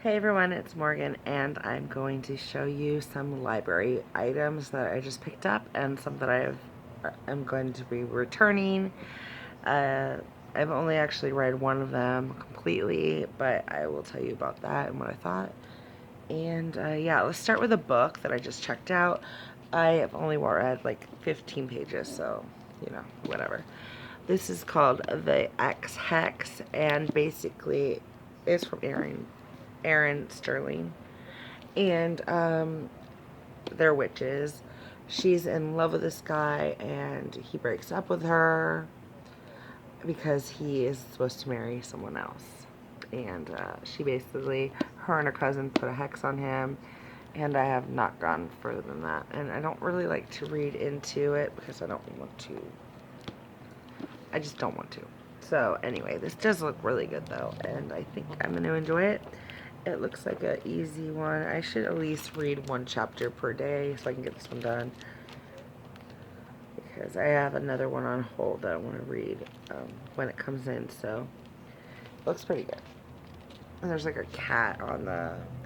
Hey everyone, it's Morgan, and I'm going to show you some library items that I just picked up and some that I'm going to be returning. Uh, I've only actually read one of them completely, but I will tell you about that and what I thought. And yeah, let's start with a book that I just checked out. I have only read like 15 pages, so whatever. This is called The X Hex, and basically it's from Aaron Sterling, and they're witches. She's in love with this guy, and he breaks up with her because he is supposed to marry someone else. And she basically, her and her cousin put a hex on him, and I have not gone further than that. And I don't really like to read into it because I don't want to. I just don't want to. So anyway, this does look really good though, and I think I'm going to enjoy it. It looks like an easy one. I should at least read one chapter per day so I can get this one done, because I have another one on hold that I want to read when it comes in. So it looks pretty good. And there's like a cat on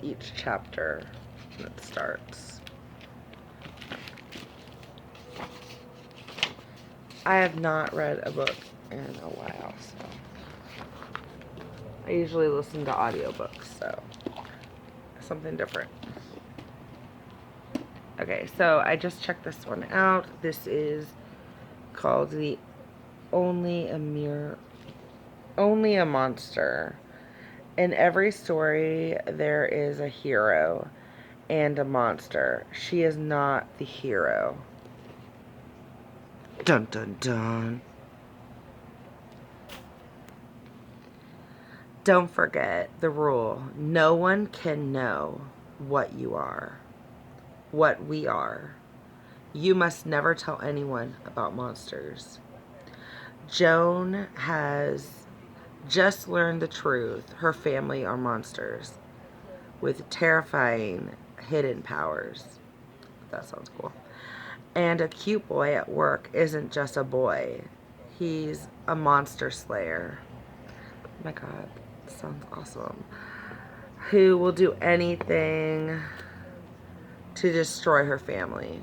each chapter that starts. I have not read a book in a while, so I usually listen to audiobooks, so something different. Okay, so I just checked this one out. This is called the Only a Monster. In every story, there is a hero and a monster. She is not the hero. Dun dun dun. Don't forget the rule. No one can know what you are, what we are. You must never tell anyone about monsters. Joan has just learned the truth. Her family are monsters with terrifying hidden powers. That sounds cool. And a cute boy at work isn't just a boy. He's a monster slayer. Oh my god, sounds awesome. Who will do anything to destroy her family.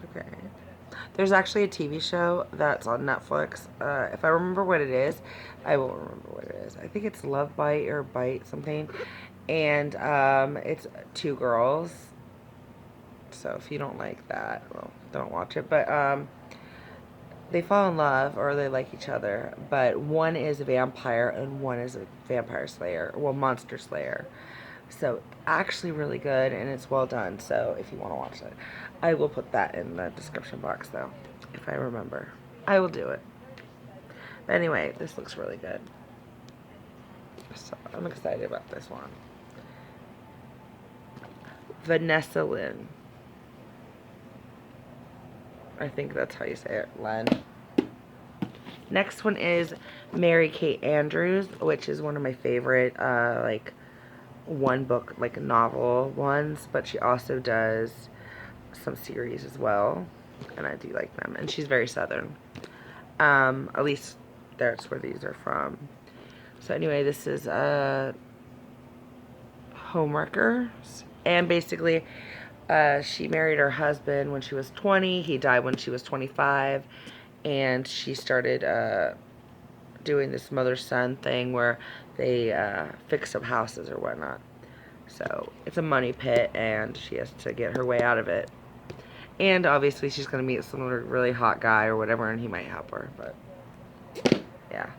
Okay. There's actually a TV show that's on Netflix. If I remember what it is, I will remember what it is. I think it's Love Bite or Bite something. And it's two girls. So if you don't like that, well, don't watch it. But they fall in love, or they like each other. But one is a vampire and one is a vampire slayer. Well, monster slayer. So actually really good, and it's well done. So if you want to watch it, I will put that in the description box though, if I remember. I will do it. But anyway, this looks really good. So I'm excited about this one. Vanessa Lynn. I think that's how you say it, Len. Next one is Mary Kate Andrews, which is one of my favorite, like, one book, like, novel ones, but she also does some series as well, and I do like them, and she's very southern. At least that's where these are from. So anyway, this is Homewreckers, and basically she married her husband when she was 20. He died when she was 25, and she started doing this mother-son thing where they fix up houses or whatnot. So it's a money pit, and she has to get her way out of it. And obviously she's going to meet some really hot guy or whatever, and he might help her. But yeah.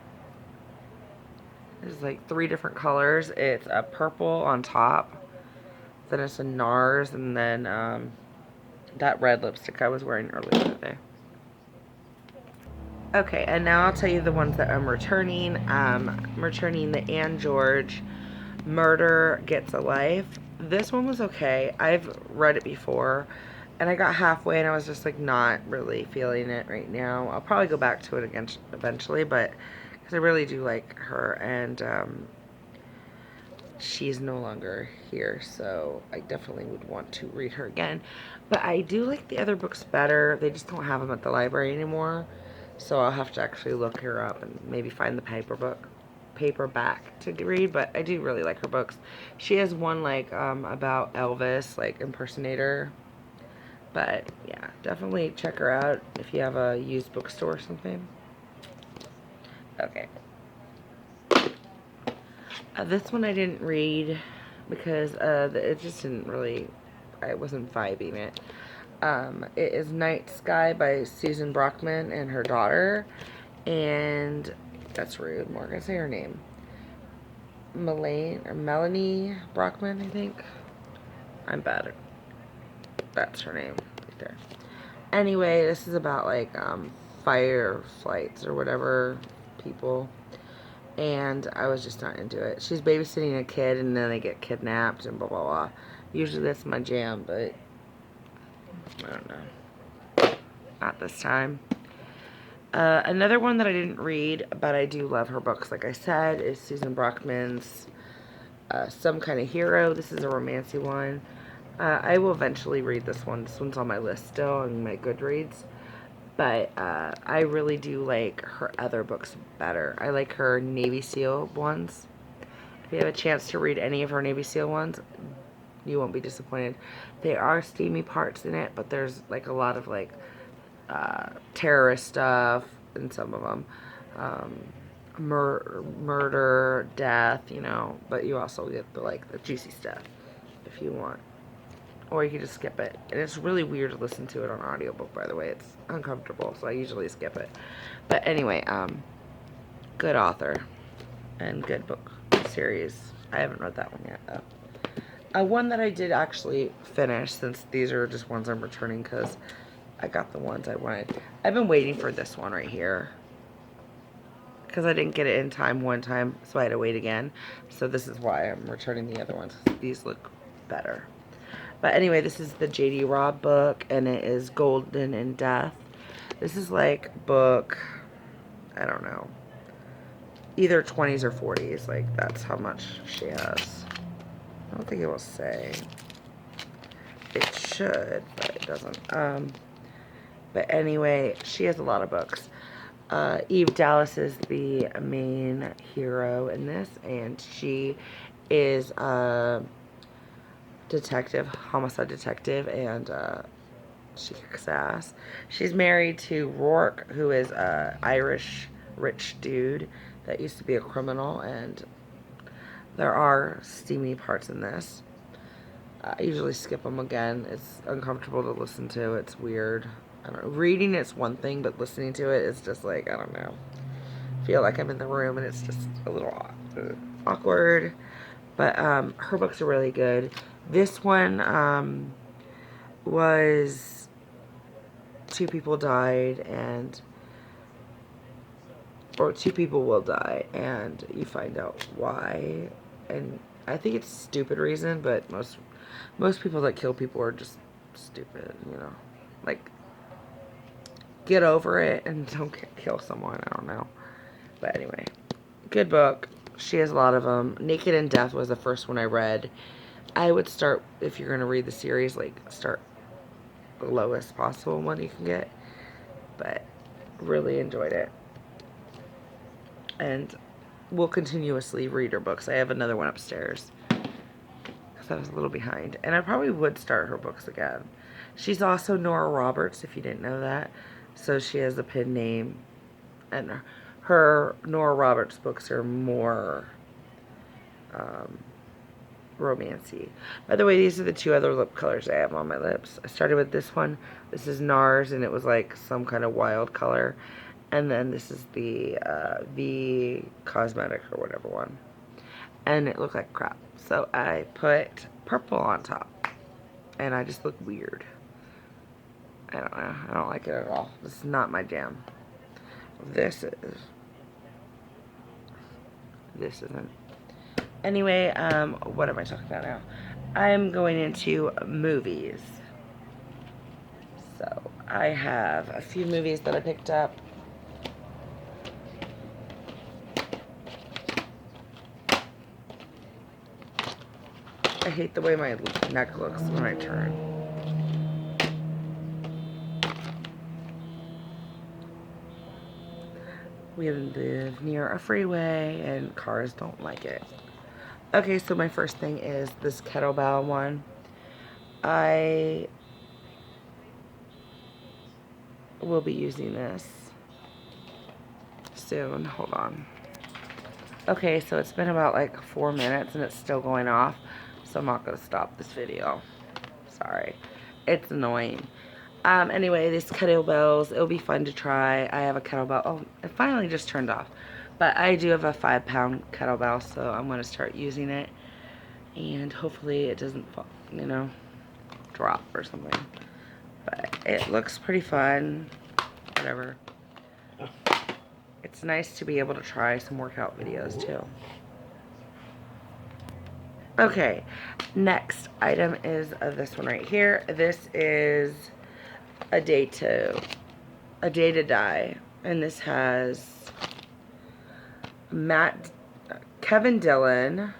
There's like 3 different colors. It's a purple on top. Then it's a NARS, and then that red lipstick I was wearing earlier today. Okay, and now I'll tell you the ones that I'm returning. I'm returning the Anne George Murder Gets a Life. This one was okay. I've read it before, and I got halfway, and I was just like not really feeling it right now. I'll probably go back to it again eventually, but because I really do like her, and she's no longer here, so I definitely would want to read her again. But I do like the other books better. They just don't have them at the library anymore, so I'll have to actually look her up and maybe find the paper book. paperback to read, but I do really like her books. She has one like about Elvis, like impersonator. But yeah, definitely check her out if you have a used bookstore or something. Okay. This one I didn't read because it just didn't really, I wasn't vibing it. It is Night Sky by Susan Brockman and her daughter. And that's rude. More gonna say her name. Melanie Brockman, I think. I'm bad. That's her name right there. Anyway, this is about like fireflies or whatever people, and I was just not into it. She's babysitting a kid and then they get kidnapped and blah blah blah. Usually that's my jam, but I don't know. Not this time. Another one that I didn't read, but I do love her books, like I said, is Susan Brockman's Some Kind of Hero. This is a romancy one. I will eventually read this one. This one's on my list still on my Goodreads. But I really do like her other books better. I like her Navy SEAL ones. If you have a chance to read any of her Navy SEAL ones, you won't be disappointed. There are steamy parts in it, but there's like a lot of like terrorist stuff in some of them. Murder, death, you know, but you also get the like the juicy stuff if you want. Or you can just skip it. And it's really weird to listen to it on audiobook, by the way. It's uncomfortable, so I usually skip it. But anyway, good author and good book series. I haven't read that one yet, though. One that I did actually finish, since these are just ones I'm returning because I got the ones I wanted. I've been waiting for this one right here because I didn't get it in time one time, so I had to wait again. So this is why I'm returning the other ones. These look better. But anyway, this is the J.D. Robb book, and it is Golden in Death. This is like book, I don't know, either 20s or 40s. Like, that's how much she has. I don't think it will say. It should, but it doesn't. But anyway, she has a lot of books. Eve Dallas is the main hero in this, and she is detective, homicide detective, and she kicks ass. She's married to Rourke, who is a Irish rich dude that used to be a criminal, and there are steamy parts in this. I usually skip them again. It's uncomfortable to listen to. It's weird. I don't know. Reading it's one thing, but listening to it is just like, I don't know. I feel like I'm in the room and it's just a little awkward. But her books are really good. This one was two people died or two people will die, and you find out why. And I think it's a stupid reason, but most people that kill people are just stupid, you know. Like, get over it and don't kill someone. I don't know. But anyway, good book. She has a lot of them. Naked in Death was the first one I read. I would start, if you're going to read the series, like, start the lowest possible one you can get. But really enjoyed it. And we'll continuously read her books. I have another one upstairs because I was a little behind. And I probably would start her books again. She's also Nora Roberts, if you didn't know that. So she has a pen name. And her Nora Roberts books are more romancy. By the way, these are the two other lip colors I have on my lips. I started with this one. This is NARS, and it was like some kind of wild color. And then this is the V Cosmetic or whatever one. And it looked like crap. So I put purple on top. And I just look weird. I don't know. I don't like it at all. This is not my jam. This is. This isn't. Anyway, what am I talking about now? I'm going into movies. So, I have a few movies that I picked up. I hate the way my neck looks when I turn. We live near a freeway and cars don't like it. Okay, so my first thing is this kettlebell one. I will be using this soon. Hold on. Okay, so it's been about like 4 minutes and it's still going off, so I'm not going to stop this video. Sorry. It's annoying. Anyway, these kettlebells, it'll be fun to try. I have a kettlebell. Oh, it finally just turned off. But I do have a 5-pound kettlebell, so I'm going to start using it. And hopefully it doesn't fall, you know, drop or something. But it looks pretty fun. Whatever. It's nice to be able to try some workout videos too. Okay, next item is this one right here. This is a day to die, and this has Kevin Dillon,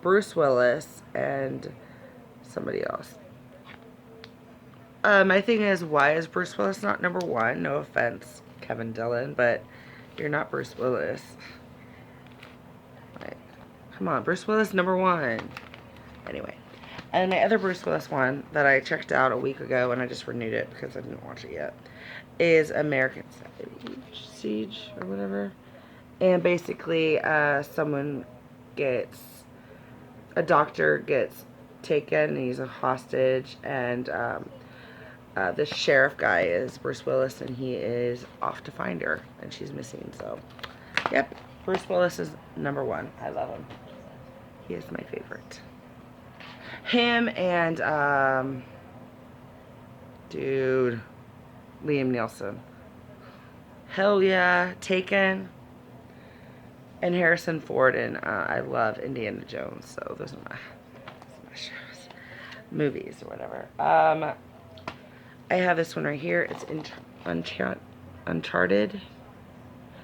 Bruce Willis, and somebody else. My thing is, why is Bruce Willis not number one? No offense, Kevin Dillon, but you're not Bruce Willis. Like, come on, Bruce Willis number one. Anyway, and my other Bruce Willis one that I checked out a week ago and I just renewed it because I didn't watch it yet is American Siege or whatever. And basically, a doctor gets taken and he's a hostage, and the sheriff guy is Bruce Willis, and he is off to find her, and she's missing. So, yep, Bruce Willis is number one. I love him. He is my favorite. Him and, dude, Liam Neeson. Hell yeah. Taken. And Harrison Ford, and I love Indiana Jones, so those are my shows. Movies or whatever. I have this one right here. It's Uncharted.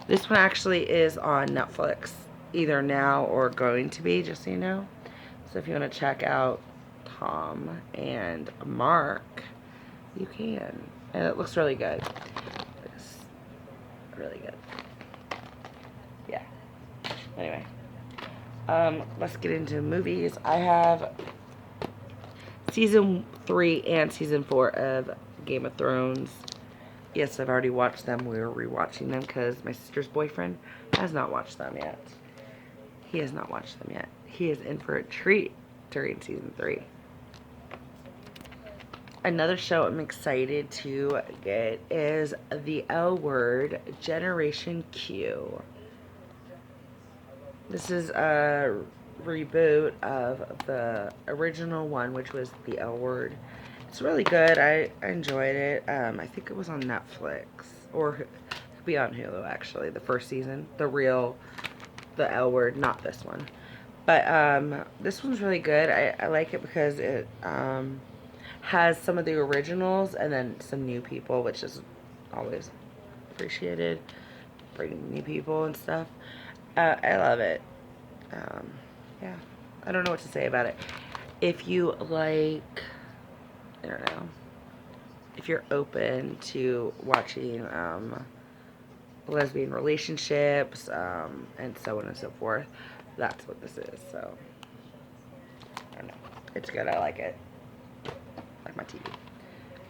This one actually is on Netflix, either now or going to be, just so you know. So if you want to check out Tom and Mark, you can. And it looks really good. It's really good. Yeah. Anyway. Let's get into movies. I have season 3 and season 4 of Game of Thrones. Yes, I've already watched them. We were rewatching them because my sister's boyfriend has not watched them yet. He has not watched them yet. He is in for a treat during season 3. Another show I'm excited to get is The L Word, Generation Q. This is a reboot of the original one, which was The L Word. It's really good. I enjoyed it. I think it was on Netflix, or it could be on Hulu actually. The first season, the L Word, not this one. But this one's really good. I like it because it has some of the originals and then some new people, which is always appreciated. Bringing new people and stuff. I love it. Yeah, I don't know what to say about it. If you like, I don't know, if you're open to watching lesbian relationships and so on and so forth, that's what this is. So I don't know, it's good. I like it. I like my TV.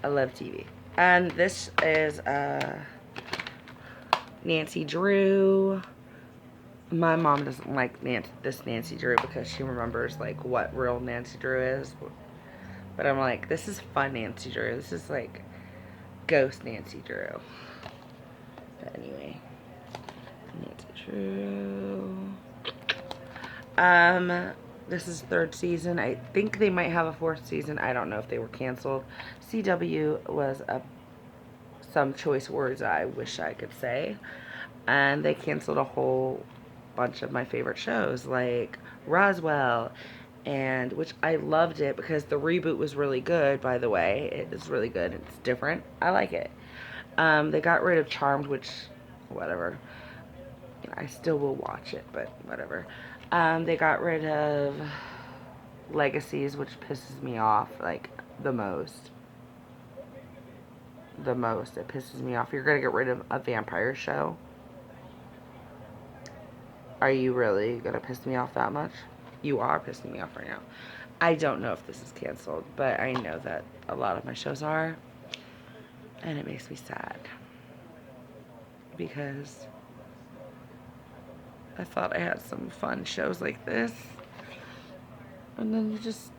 I love TV. And this is Nancy Drew. My mom doesn't like this Nancy Drew because she remembers like what real Nancy Drew is. But I'm like, this is fun Nancy Drew. This is like ghost Nancy Drew. But anyway, Nancy Drew. This is 3rd season. I think they might have a 4th season. I don't know if they were canceled. CW was some choice words I wish I could say. And they canceled a whole bunch of my favorite shows like Roswell, and which I loved it because the reboot was really good, by the way. It is really good. It's different. I like it. They got rid of Charmed, which whatever. I still will watch it, but whatever. They got rid of Legacies, which pisses me off like the most. It pisses me off. You're gonna get rid of a vampire show. Are you really gonna piss me off that much? You are pissing me off right now. I don't know if this is canceled, but I know that a lot of my shows are, and it makes me sad because I thought I had some fun shows like this, and then you just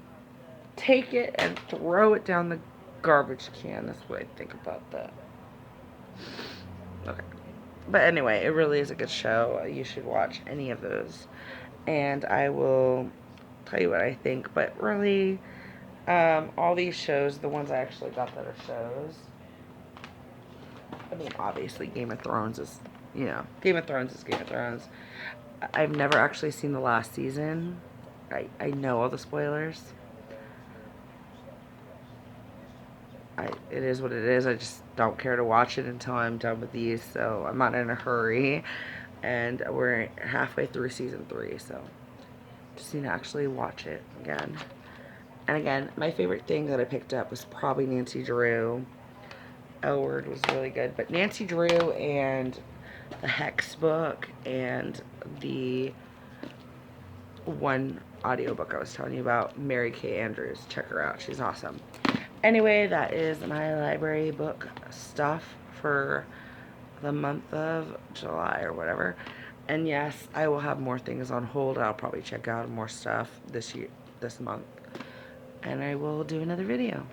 take it and throw it down the garbage can. That's what I think about that. Okay. But anyway, it really is a good show. You should watch any of those. And I will tell you what I think. But really, all these shows, the ones I actually got that are shows. I mean, obviously, Game of Thrones is, Game of Thrones is Game of Thrones. I've never actually seen the last season. I know all the spoilers. It is what it is. I just don't care to watch it until I'm done with these, so I'm not in a hurry. And we're halfway through season 3, so just need to actually watch it again. And again, my favorite thing that I picked up was probably Nancy Drew. L Word was really good, but Nancy Drew and the Hex book and the one audiobook I was telling you about, Mary Kay Andrews. Check her out. She's awesome. Anyway, that is my library book stuff for the month of July or whatever. And yes, I will have more things on hold. I'll probably check out more stuff this month. And I will do another video.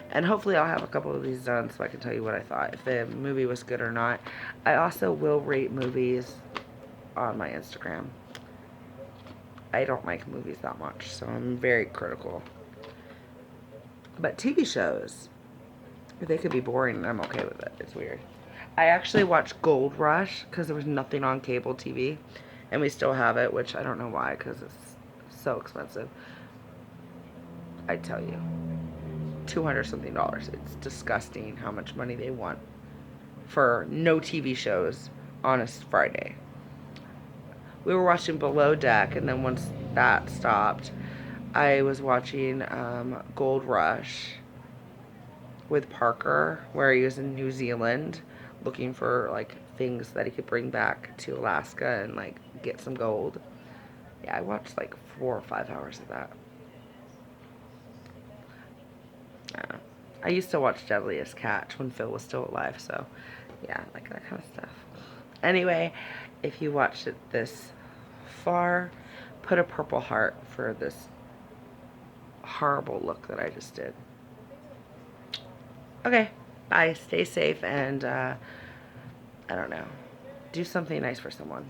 And hopefully I'll have a couple of these done so I can tell you what I thought, if the movie was good or not. I also will rate movies on my Instagram. I don't like movies that much, so I'm very critical. But TV shows, they could be boring and I'm okay with it. It's weird. I actually watched Gold Rush because there was nothing on cable TV. And we still have it, which I don't know why because it's so expensive. I tell you. $200 something. It's disgusting how much money they want for no TV shows on a Friday. We were watching Below Deck, and then once that stopped, I was watching Gold Rush with Parker, where he was in New Zealand looking for like things that he could bring back to Alaska and like get some gold. Yeah, I watched like 4 or 5 hours of that. I used to watch Deadliest Catch when Phil was still alive, so yeah, like that kind of stuff. Anyway, if you watched it this far, put a purple heart for this horrible look that I just did. Okay, bye. Stay safe and, I don't know, do something nice for someone.